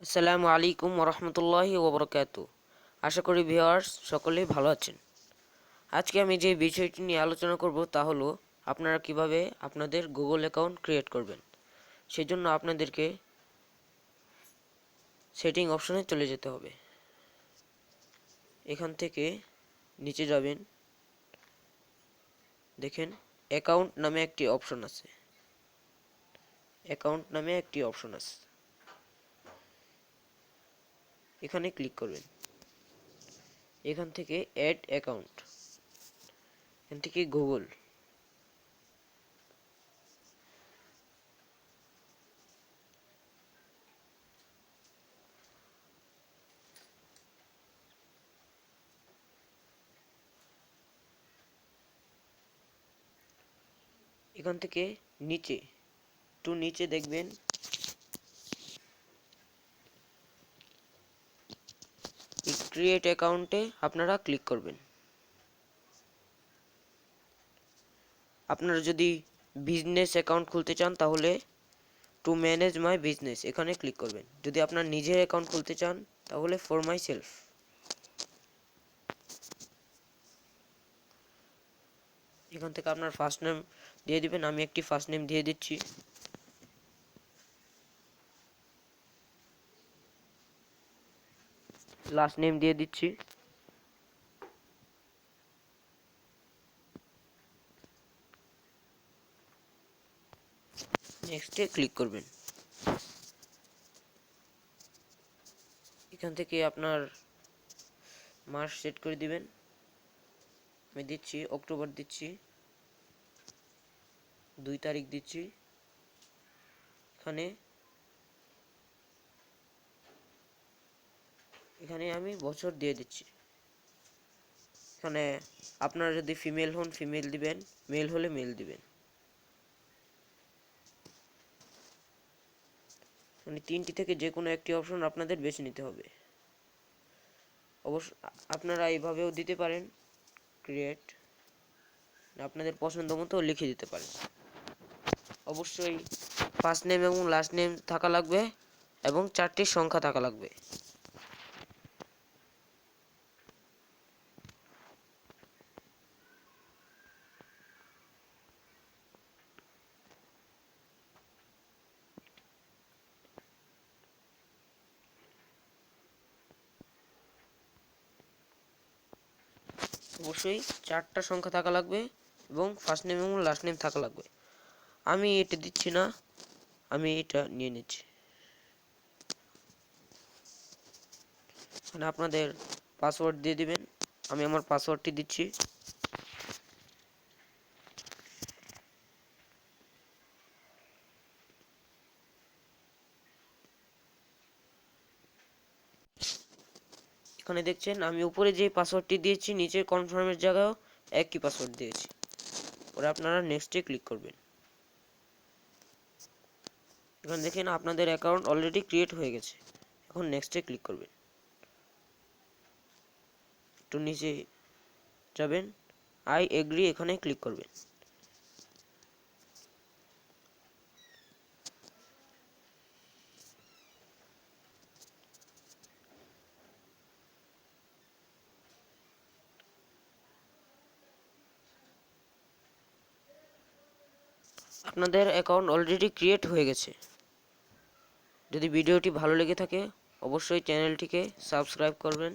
আসসালামু আলাইকুম ওরহমতুল্লাহি ওবরাকাতু। আশা করি ভিউয়ার্স সকলেই ভালো আছেন। আজকে আমি যে বিষয়টি নিয়ে আলোচনা করব তা হলো আপনারা কিভাবে আপনাদের গুগল অ্যাকাউন্ট ক্রিয়েট করবেন। সেজন্য আপনাদেরকে সেটিং অপশনে চলে যেতে হবে। এখান থেকে নিচে যাবেন, দেখেন অ্যাকাউন্ট নামে একটি অপশন আছে। এখানে ক্লিক করবেন। এখান থেকে অ্যাড অ্যাকাউন্ট, এখান থেকে গুগল, এখান থেকে নিচে দেখবেন ক্রিয়েট অ্যাকাউন্টে আপনারা ক্লিক করবেন। আপনারা যদি বিজনেস অ্যাকাউন্ট খুলতে চান তাহলে টু ম্যানেজ মাই বিজনেস এখানে ক্লিক করবেন। যদি আপনার নিজের অ্যাকাউন্ট খুলতে চান তাহলে ফর মাই সেলফ। এখান থেকে আপনার ফার্স্ট নেম দিয়ে দিবেন। আমি একটি ফার্স্ট নেম দিয়ে দিচ্ছি। লাস্ট নেম দিয়ে দিচ্ছি। নেক্সটে ক্লিক করবেন। এখান থেকে আপনার মাস সেট করে দিবেন। আমি দিচ্ছি অক্টোবর, দিচ্ছি 2 তারিখ, দিচ্ছি এখানে আমি বছর দিয়ে দিচ্ছি। এখানে আপনারা যদি ফিমেল হন ফিমেল দিবেন, মেল হলে মেল দিবেন। মানে 3টি থেকে যে কোনো একটি অপশন আপনাদের বেছে নিতে হবে। অবশ্য আপনারা এইভাবেও দিতে পারেন, ক্রিয়েট, আপনাদের পছন্দ মতো লিখে দিতে পারেন। অবশ্যই ফার্স্ট নেম এবং লাস্ট নেম থাকা লাগবে এবং 4টি সংখ্যা থাকা লাগবে। অবশ্যই 4টা সংখ্যা থাকা লাগবে এবং ফার্স্ট নেম এবং লাস্ট নেম থাকা লাগবে। আমি এটা দিচ্ছি না, আমি এটা নিয়ে নিচ্ছি। এখানে আপনাদের পাসওয়ার্ড দিয়ে দিবেন। আমি আমার পাসওয়ার্ডটি দিচ্ছি। এখানে দেখছেন আমি উপরে যে পাসওয়ার্ডটি দিয়েছি নিচে কনফার্মের জায়গায়ও একই পাসওয়ার্ড দিয়েছি। পরে আপনারা নেক্সটে ক্লিক করবেন। এখানে দেখেন আপনাদের অ্যাকাউন্ট অলরেডি ক্রিয়েট হয়ে গেছে। এখন নেক্সটে ক্লিক করবেন। একটু নিচে যাবেন, আই এগ্রি এখানে ক্লিক করবেন। আপনাদের অ্যাকাউন্ট অলরেডি ক্রিয়েট হয়ে গেছে। যদি ভিডিওটি ভালো লেগে থাকে অবশ্যই চ্যানেলটিকে সাবস্ক্রাইব করবেন।